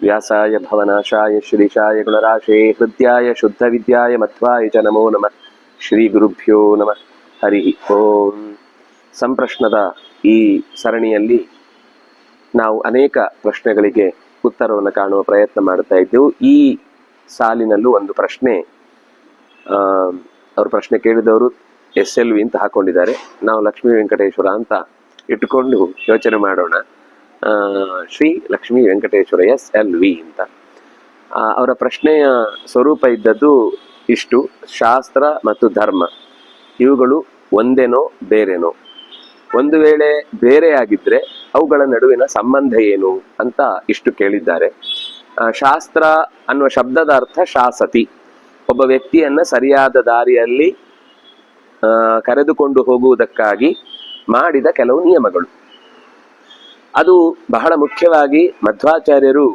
ವ್ಯಾಸಾಯ ಭವನಾಶಾಯ ಶ್ರೀಶಾಯ ಗುಣರಾಶೇ ಹೃದ್ಯಾಯ ಶುದ್ಧ ವಿದ್ಯಾಯ ಮಧ್ವಾಯ ಚ ನಮೋ ನಮಃ. ಶ್ರೀ ಗುರುಭ್ಯೋ ನಮಃ. ಹರಿ ಓಂ. ಸಂಪ್ರಶ್ನದ ಈ ಸರಣಿಯಲ್ಲಿ ನಾವು ಅನೇಕ ಪ್ರಶ್ನೆಗಳಿಗೆ ಉತ್ತರವನ್ನು ಕಾಣುವ ಪ್ರಯತ್ನ ಮಾಡ್ತಾ ಇದ್ದೆವು. ಈ ಸಾಲಿನಲ್ಲೂ ಒಂದು ಪ್ರಶ್ನೆ, ಅವರು ಪ್ರಶ್ನೆ ಕೇಳಿದವರು SLV ಅಂತ ಹಾಕೊಂಡಿದ್ದಾರೆ. ನಾವು ಲಕ್ಷ್ಮೀ ವೆಂಕಟೇಶ್ವರ ಅಂತ ಇಟ್ಟುಕೊಂಡು ಯೋಚನೆ ಮಾಡೋಣ. ಶ್ರೀ ಲಕ್ಷ್ಮೀ ವೆಂಕಟೇಶ್ವರ SLV ಅಂತ. ಅವರ ಪ್ರಶ್ನೆಯ ಸ್ವರೂಪ ಇದ್ದದ್ದು ಇಷ್ಟು: ಶಾಸ್ತ್ರ ಮತ್ತು ಧರ್ಮ ಇವುಗಳು ಒಂದೇನೋ ಬೇರೆನೋ? ಒಂದು ವೇಳೆ ಬೇರೆ ಆಗಿದ್ರೆ ಅವುಗಳ ನಡುವಿನ ಸಂಬಂಧ ಏನು ಅಂತ ಇಷ್ಟು ಕೇಳಿದ್ದಾರೆ. ಶಾಸ್ತ್ರ ಅನ್ನುವ ಶಬ್ದದ ಅರ್ಥ ಶಾಸತಿ, ಒಬ್ಬ ವ್ಯಕ್ತಿಯನ್ನ ಸರಿಯಾದ ದಾರಿಯಲ್ಲಿ ಕರೆದುಕೊಂಡು ಹೋಗುವುದಕ್ಕಾಗಿ ಮಾಡಿದ ಕೆಲವು ನಿಯಮಗಳು. ಅದು ಬಹಳ ಮುಖ್ಯವಾಗಿ ಮಧ್ವಾಚಾರ್ಯರು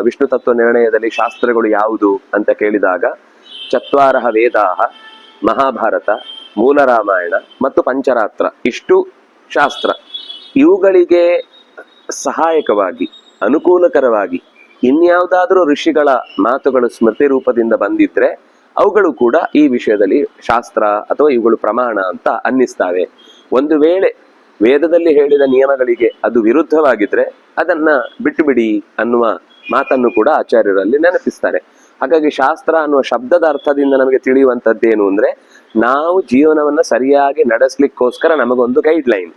ವಿಷ್ಣು ತತ್ವ ನಿರ್ಣಯದಲ್ಲಿ ಶಾಸ್ತ್ರಗಳು ಯಾವುದು ಅಂತ ಕೇಳಿದಾಗ ಚತ್ವಾರಹ ವೇದಾಹ, ಮಹಾಭಾರತ, ಮೂಲ ರಾಮಾಯಣ ಮತ್ತು ಪಂಚರಾತ್ರ ಇಷ್ಟು ಶಾಸ್ತ್ರ. ಇವುಗಳಿಗೆ ಸಹಾಯಕವಾಗಿ ಅನುಕೂಲಕರವಾಗಿ ಇನ್ಯಾವುದಾದ್ರೂ ಋಷಿಗಳ ಮಾತುಗಳು ಸ್ಮೃತಿ ರೂಪದಿಂದ ಬಂದಿದ್ರೆ ಅವುಗಳು ಕೂಡ ಈ ವಿಷಯದಲ್ಲಿ ಶಾಸ್ತ್ರ ಅಥವಾ ಇವುಗಳು ಪ್ರಮಾಣ ಅಂತ ಅನ್ನಿಸ್ತಾವೆ. ಒಂದು ವೇಳೆ ವೇದದಲ್ಲಿ ಹೇಳಿದ ನಿಯಮಗಳಿಗೆ ಅದು ವಿರುದ್ಧವಾಗಿದ್ರೆ ಅದನ್ನ ಬಿಟ್ಟು ಬಿಡಿ ಅನ್ನುವ ಮಾತನ್ನು ಕೂಡ ಆಚಾರ್ಯರಲ್ಲಿ ನೆನಪಿಸ್ತಾರೆ. ಹಾಗಾಗಿ ಶಾಸ್ತ್ರ ಅನ್ನುವ ಶಬ್ದದ ಅರ್ಥದಿಂದ ನಮಗೆ ತಿಳಿಯುವಂಥದ್ದೇನು ಅಂದ್ರೆ, ನಾವು ಜೀವನವನ್ನ ಸರಿಯಾಗಿ ನಡೆಸ್ಲಿಕ್ಕೋಸ್ಕರ ನಮಗೊಂದು ಗೈಡ್ ಲೈನ್.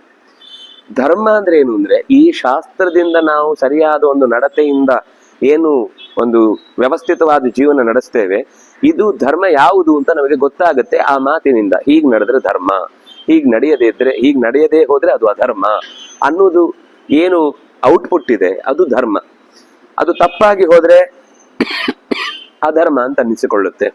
ಧರ್ಮ ಅಂದ್ರೆ ಏನು ಅಂದ್ರೆ, ಈ ಶಾಸ್ತ್ರದಿಂದ ನಾವು ಸರಿಯಾದ ಒಂದು ನಡತೆಯಿಂದ ಏನು ಒಂದು ವ್ಯವಸ್ಥಿತವಾದ ಜೀವನ ನಡೆಸ್ತೇವೆ, ಇದು ಧರ್ಮ ಯಾವುದು ಅಂತ ನಮಗೆ ಗೊತ್ತಾಗುತ್ತೆ ಆ ಮಾತಿನಿಂದ. ಹೀಗ್ ನಡೆದ್ರೆ ಧರ್ಮ, ಹೀಗ್ ನಡೆಯದೇ ಹೋದ್ರೆ ಅದು ಅಧರ್ಮ ಅನ್ನೋದು ಏನು ಔಟ್ಪುಟ್ ಇದೆ ಅದು ಧರ್ಮ. ಅದು ತಪ್ಪಾಗಿ ಹೋದ್ರೆ ಅಧರ್ಮ ಅಂತ ಅನ್ನಿಸಿಕೊಳ್ಳುತ್ತೆ.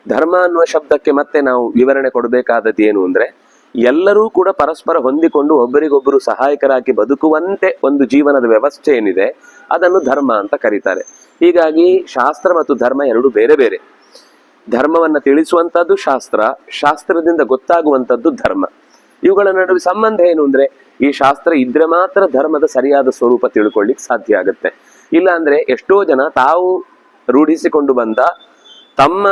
ಧರ್ಮ ಅನ್ನುವ ಶಬ್ದಕ್ಕೆ ಮತ್ತೆ ನಾವು ವಿವರಣೆ ಕೊಡಬೇಕಾದದ್ದು ಏನು ಅಂದ್ರೆ, ಎಲ್ಲರೂ ಕೂಡ ಪರಸ್ಪರ ಹೊಂದಿಕೊಂಡು ಒಬ್ಬರಿಗೊಬ್ಬರು ಸಹಾಯಕರಾಗಿ ಬದುಕುವಂತೆ ಒಂದು ಜೀವನದ ವ್ಯವಸ್ಥೆ ಏನಿದೆ ಅದನ್ನು ಧರ್ಮ ಅಂತ ಕರೀತಾರೆ. ಹೀಗಾಗಿ ಶಾಸ್ತ್ರ ಮತ್ತು ಧರ್ಮ ಎರಡು ಬೇರೆ ಬೇರೆ. ಧರ್ಮವನ್ನ ತಿಳಿಸುವಂತದ್ದು ಶಾಸ್ತ್ರ, ಶಾಸ್ತ್ರದಿಂದ ಗೊತ್ತಾಗುವಂಥದ್ದು ಧರ್ಮ. ಇವುಗಳ ನಡುವೆ ಸಂಬಂಧ ಏನು ಅಂದ್ರೆ, ಈ ಶಾಸ್ತ್ರ ಇದ್ರೆ ಮಾತ್ರ ಧರ್ಮದ ಸರಿಯಾದ ಸ್ವರೂಪ ತಿಳ್ಕೊಳ್ಳಿಕ್ ಸಾಧ್ಯ ಆಗುತ್ತೆ. ಇಲ್ಲ ಅಂದ್ರೆ ಎಷ್ಟೋ ಜನ ತಾವು ರೂಢಿಸಿಕೊಂಡು ಬಂದ ತಮ್ಮ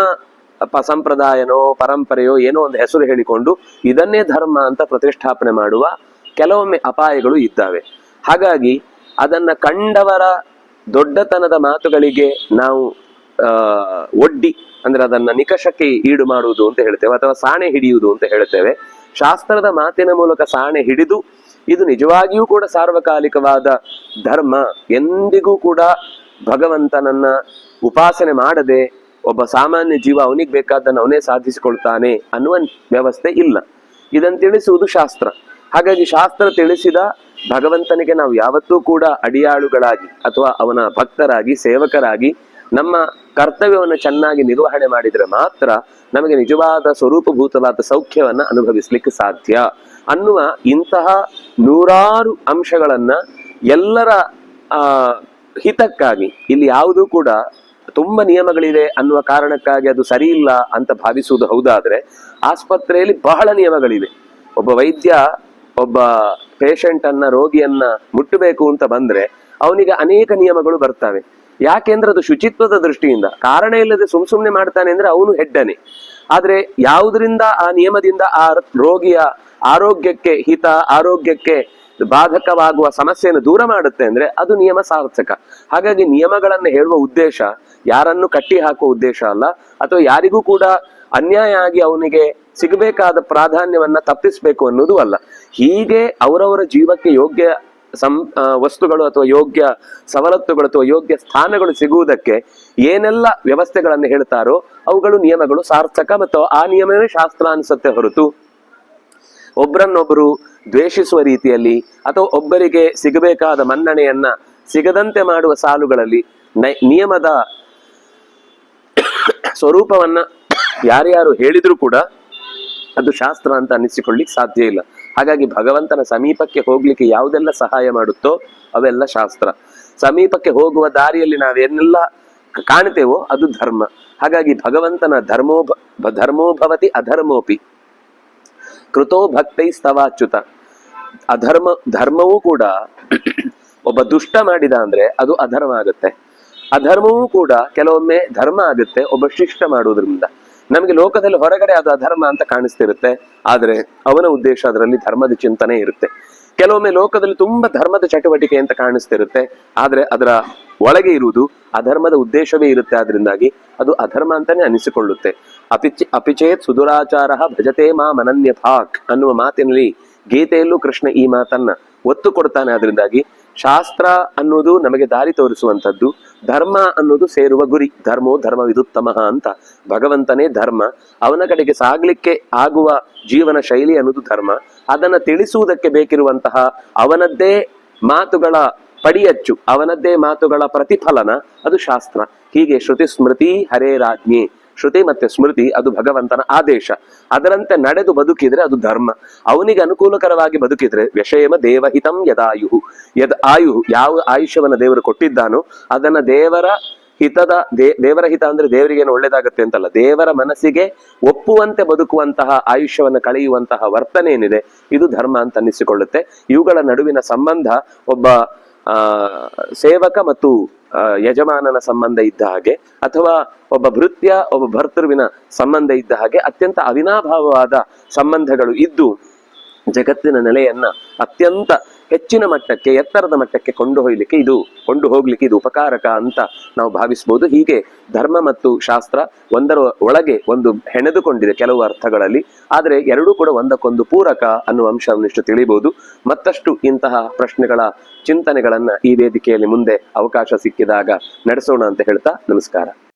ಸಂಪ್ರದಾಯನೋ ಪರಂಪರೆಯೋ ಏನೋ ಒಂದು ಹೆಸರು ಹೇಳಿಕೊಂಡು ಇದನ್ನೇ ಧರ್ಮ ಅಂತ ಪ್ರತಿಷ್ಠಾಪನೆ ಮಾಡುವ ಕೆಲವೊಮ್ಮೆ ಅಪಾಯಗಳು ಇದ್ದಾವೆ. ಹಾಗಾಗಿ ಅದನ್ನ ಕಂಡವರ ದೊಡ್ಡತನದ ಮಾತುಗಳಿಗೆ ನಾವು ಒಡ್ಡಿ, ಅಂದ್ರೆ ಅದನ್ನ ನಿಕಷಕ್ಕೆ ಈಡು ಮಾಡುವುದು ಅಂತ ಹೇಳ್ತೇವೆ, ಅಥವಾ ಸಾಣೆ ಹಿಡಿಯುವುದು ಅಂತ ಹೇಳ್ತೇವೆ. ಶಾಸ್ತ್ರದ ಮಾತಿನ ಮೂಲಕ ಸಾಣೆ ಹಿಡಿದು ಇದು ನಿಜವಾಗಿಯೂ ಕೂಡ ಸಾರ್ವಕಾಲಿಕವಾದ ಧರ್ಮ, ಎಂದಿಗೂ ಕೂಡ ಭಗವಂತನನ್ನ ಉಪಾಸನೆ ಮಾಡದೆ ಒಬ್ಬ ಸಾಮಾನ್ಯ ಜೀವ ಅವನಿಗೆ ಬೇಕಾದನ್ನು ಅವನೇ ಸಾಧಿಸಿಕೊಳ್ತಾನೆ ಅನ್ನುವ ವ್ಯವಸ್ಥೆ ಇಲ್ಲ. ಇದನ್ನು ತಿಳಿಸುವುದು ಶಾಸ್ತ್ರ. ಹಾಗಾಗಿ ಶಾಸ್ತ್ರ ತಿಳಿಸಿದ ಭಗವಂತನಿಗೆ ನಾವು ಯಾವತ್ತೂ ಕೂಡ ಅಡಿಯಾಳುಗಳಾಗಿ ಅಥವಾ ಅವನ ಭಕ್ತರಾಗಿ ಸೇವಕರಾಗಿ ನಮ್ಮ ಕರ್ತವ್ಯವನ್ನು ಚೆನ್ನಾಗಿ ನಿರ್ವಹಣೆ ಮಾಡಿದ್ರೆ ಮಾತ್ರ ನಮಗೆ ನಿಜವಾದ ಸ್ವರೂಪಭೂತವಾದ ಸೌಖ್ಯವನ್ನ ಅನುಭವಿಸ್ಲಿಕ್ಕೆ ಸಾಧ್ಯ ಅನ್ನುವ ಇಂತಹ ನೂರಾರು ಅಂಶಗಳನ್ನ ಎಲ್ಲರ ಹಿತಕ್ಕಾಗಿ, ಇಲ್ಲಿ ಯಾವುದೂ ಕೂಡ ತುಂಬಾ ನಿಯಮಗಳಿವೆ ಅನ್ನುವ ಕಾರಣಕ್ಕಾಗಿ ಅದು ಸರಿ ಇಲ್ಲ ಅಂತ ಭಾವಿಸುವುದು ಹೌದಾದ್ರೆ, ಆಸ್ಪತ್ರೆಯಲ್ಲಿ ಬಹಳ ನಿಯಮಗಳಿವೆ. ಒಬ್ಬ ವೈದ್ಯ ಒಬ್ಬ ಪೇಷಂಟ್ ಅನ್ನ, ರೋಗಿಯನ್ನ ಮುಟ್ಟಬೇಕು ಅಂತ ಬಂದ್ರೆ ಅವನಿಗೆ ಅನೇಕ ನಿಯಮಗಳು ಬರ್ತವೆ. ಯಾಕೆಂದ್ರೆ ಅದು ಶುಚಿತ್ವದ ದೃಷ್ಟಿಯಿಂದ. ಕಾರಣ ಇಲ್ಲದೆ ಸುಮ್ನೆ ಮಾಡ್ತಾನೆ ಅಂದ್ರೆ ಅವನು ಹೆಡ್ಡನೆ. ಆದ್ರೆ ಯಾವುದರಿಂದ ಆ ನಿಯಮದಿಂದ ಆ ರೋಗಿಯ ಆರೋಗ್ಯಕ್ಕೆ ಹಿತ, ಆರೋಗ್ಯಕ್ಕೆ ಬಾಧಕವಾಗುವ ಸಮಸ್ಯೆಯನ್ನು ದೂರ ಮಾಡುತ್ತೆ ಅಂದ್ರೆ ಅದು ನಿಯಮ ಸಾರ್ಥಕ. ಹಾಗಾಗಿ ನಿಯಮಗಳನ್ನು ಹೇಳುವ ಉದ್ದೇಶ ಯಾರನ್ನು ಕಟ್ಟಿ ಹಾಕುವ ಉದ್ದೇಶ ಅಲ್ಲ, ಅಥವಾ ಯಾರಿಗೂ ಕೂಡ ಅನ್ಯಾಯ ಆಗಿ ಅವನಿಗೆ ಸಿಗಬೇಕಾದ ಪ್ರಾಧಾನ್ಯವನ್ನ ತಪ್ಪಿಸ್ಬೇಕು ಅನ್ನೋದು ಅಲ್ಲ. ಹೀಗೆ ಅವರವರ ಜೀವಕ್ಕೆ ಯೋಗ್ಯ ವಸ್ತುಗಳು ಅಥವಾ ಯೋಗ್ಯ ಸವಲತ್ತುಗಳು ಅಥವಾ ಯೋಗ್ಯ ಸ್ಥಾನಗಳು ಸಿಗುವುದಕ್ಕೆ ಏನೆಲ್ಲ ವ್ಯವಸ್ಥೆಗಳನ್ನು ಹೇಳ್ತಾರೋ ಅವುಗಳು ನಿಯಮಗಳು ಸಾರ್ಥಕ, ಮತ್ತು ಆ ನಿಯಮವೇ ಶಾಸ್ತ್ರ ಅನ್ಸುತ್ತೆ ಹೊರತು ಒಬ್ಬರನ್ನೊಬ್ಬರು ದ್ವೇಷಿಸುವ ರೀತಿಯಲ್ಲಿ ಅಥವಾ ಒಬ್ಬರಿಗೆ ಸಿಗಬೇಕಾದ ಮನ್ನಣೆಯನ್ನ ಸಿಗದಂತೆ ಮಾಡುವ ಸಾಲುಗಳಲ್ಲಿ ನಿಯಮದ ಸ್ವರೂಪವನ್ನ ಯಾರ್ಯಾರು ಹೇಳಿದ್ರು ಕೂಡ ಅದು ಶಾಸ್ತ್ರ ಅಂತ ಅನ್ನಿಸಿಕೊಳ್ಳಿಕ್ ಸಾಧ್ಯ ಇಲ್ಲ. ಹಾಗಾಗಿ ಭಗವಂತನ ಸಮೀಪಕ್ಕೆ ಹೋಗ್ಲಿಕ್ಕೆ ಯಾವುದೆಲ್ಲ ಸಹಾಯ ಮಾಡುತ್ತೋ ಅವೆಲ್ಲ ಶಾಸ್ತ್ರ. ಸಮೀಪಕ್ಕೆ ಹೋಗುವ ದಾರಿಯಲ್ಲಿ ನಾವೇನೆಲ್ಲ ಕಾಣ್ತೇವೋ ಅದು ಧರ್ಮ. ಹಾಗಾಗಿ ಭಗವಂತನ ಧರ್ಮೋಭವತಿ ಅಧರ್ಮೋಪಿ ಕೃತೋ ಭಕ್ತೈ ಸ್ತವಾಚ್ಯುತ. ಧರ್ಮವೂ ಕೂಡ ಒಬ್ಬ ದುಷ್ಟ ಮಾಡಿದ ಅಂದ್ರೆ ಅದು ಅಧರ್ಮ ಆಗುತ್ತೆ. ಅಧರ್ಮವೂ ಕೂಡ ಕೆಲವೊಮ್ಮೆ ಧರ್ಮ ಆಗುತ್ತೆ ಒಬ್ಬ ಶಿಷ್ಟ ಮಾಡುವುದರಿಂದ. ನಮಗೆ ಲೋಕದಲ್ಲಿ ಹೊರಗಡೆ ಅದು ಅಧರ್ಮ ಅಂತ ಕಾಣಿಸ್ತಿರುತ್ತೆ, ಆದ್ರೆ ಅವನ ಉದ್ದೇಶ ಅದರಲ್ಲಿ ಧರ್ಮದ ಚಿಂತನೆ ಇರುತ್ತೆ. ಕೆಲವೊಮ್ಮೆ ಲೋಕದಲ್ಲಿ ತುಂಬಾ ಧರ್ಮದ ಚಟುವಟಿಕೆ ಅಂತ ಕಾಣಿಸ್ತಿರುತ್ತೆ, ಆದ್ರೆ ಅದರ ಒಳಗೆ ಇರುವುದು ಅಧರ್ಮದ ಉದ್ದೇಶವೇ ಇರುತ್ತೆ. ಆದ್ರಿಂದಾಗಿ ಅದು ಅಧರ್ಮ ಅಂತಾನೆ ಅನಿಸಿಕೊಳ್ಳುತ್ತೆ. ಅಪಿಚೇತ್ ಸುದುರಾಚಾರ ಭಜತೆ ಮಾ ಮನನ್ಯಥಾಕ್ ಅನ್ನುವ ಮಾತಿನಲ್ಲಿ ಗೀತೆಯಲ್ಲೂ ಕೃಷ್ಣ ಈ ಮಾತನ್ನ ಒತ್ತು ಕೊಡ್ತಾನೆ. ಅದರಿಂದಾಗಿ ಶಾಸ್ತ್ರ ಅನ್ನೋದು ನಮಗೆ ದಾರಿ ತೋರಿಸುವಂಥದ್ದು, ಧರ್ಮ ಅನ್ನೋದು ಸೇರುವ ಗುರಿ. ಧರ್ಮೋ ಧರ್ಮ ವಿದುತ್ತಮ ಅಂತ ಭಗವಂತನೇ ಧರ್ಮ, ಅವನ ಕಡೆಗೆ ಸಾಗ್ಲಿಕ್ಕೆ ಆಗುವ ಜೀವನ ಶೈಲಿ ಅನ್ನೋದು ಧರ್ಮ. ಅದನ್ನ ತಿಳಿಸುವುದಕ್ಕೆ ಬೇಕಿರುವಂತಹ ಅವನದ್ದೇ ಮಾತುಗಳ ಪಡಿಯಚ್ಚು, ಅವನದ್ದೇ ಮಾತುಗಳ ಪ್ರತಿಫಲನ ಅದು ಶಾಸ್ತ್ರ. ಹೀಗೆ ಶ್ರುತಿ ಸ್ಮೃತಿ ಹರೇ ರಾಜ್ಞೆ, ಶ್ರುತಿ ಮತ್ತೆ ಸ್ಮೃತಿ ಅದು ಭಗವಂತನ ಆದೇಶ, ಅದರಂತೆ ನಡೆದು ಬದುಕಿದ್ರೆ ಅದು ಧರ್ಮ. ಅವನಿಗೆ ಅನುಕೂಲಕರವಾಗಿ ಬದುಕಿದ್ರೆ ವ್ಯಷೇಮ ದೇವಹಿತಂ ಯದಾಯುಹು, ಆಯುಹು ಯಾವ ಆಯುಷ್ಯವನ್ನ ದೇವರು ಕೊಟ್ಟಿದ್ದಾನೋ ಅದನ್ನ ದೇವರ ಹಿತದ ದೇವರ ಹಿತ ಅಂದ್ರೆ ದೇವರಿಗೇನು ಒಳ್ಳೇದಾಗತ್ತೆ ಅಂತಲ್ಲ, ದೇವರ ಮನಸ್ಸಿಗೆ ಒಪ್ಪುವಂತೆ ಬದುಕುವಂತಹ ಆಯುಷ್ಯವನ್ನು ಕಳೆಯುವಂತಹ ವರ್ತನೆ ಏನಿದೆ ಇದು ಧರ್ಮ ಅಂತ ಅನ್ನಿಸಿಕೊಳ್ಳುತ್ತೆ. ಇವುಗಳ ನಡುವಿನ ಸಂಬಂಧ ಒಬ್ಬ ಸೇವಕ ಮತ್ತು ಯಜಮಾನನ ಸಂಬಂಧ ಇದ್ದ ಹಾಗೆ, ಅಥವಾ ಒಬ್ಬ ಭೃತ್ಯ ಒಬ್ಬ ಭರ್ತೃವಿನ ಸಂಬಂಧ ಇದ್ದ ಹಾಗೆ ಅತ್ಯಂತ ಅವಿನಾಭಾವವಾದ ಸಂಬಂಧಗಳು ಇದ್ದು ಜಗತ್ತಿನ ನೆಲೆಯನ್ನ ಅತ್ಯಂತ ಹೆಚ್ಚಿನ ಮಟ್ಟಕ್ಕೆ, ಎತ್ತರದ ಮಟ್ಟಕ್ಕೆ ಕೊಂಡು ಹೋಗ್ಲಿಕ್ಕೆ ಇದು ಉಪಕಾರಕ ಅಂತ ನಾವು ಭಾವಿಸ್ಬೋದು. ಹೀಗೆ ಧರ್ಮ ಮತ್ತು ಶಾಸ್ತ್ರ ಒಂದರ ಒಳಗೆ ಒಂದು ಹೆಣೆದುಕೊಂಡಿದೆ ಕೆಲವು ಅರ್ಥಗಳಲ್ಲಿ, ಆದರೆ ಎರಡೂ ಕೂಡ ಒಂದಕ್ಕೊಂದು ಪೂರಕ ಅನ್ನುವ ಅಂಶವನ್ನಿಷ್ಟು ತಿಳಿಬಹುದು. ಮತ್ತಷ್ಟು ಇಂತಹ ಪ್ರಶ್ನೆಗಳ ಚಿಂತನೆಗಳನ್ನ ಈ ವೇದಿಕೆಯಲ್ಲಿ ಮುಂದೆ ಅವಕಾಶ ಸಿಕ್ಕಿದಾಗ ನಡೆಸೋಣ ಅಂತ ಹೇಳ್ತಾ ನಮಸ್ಕಾರ.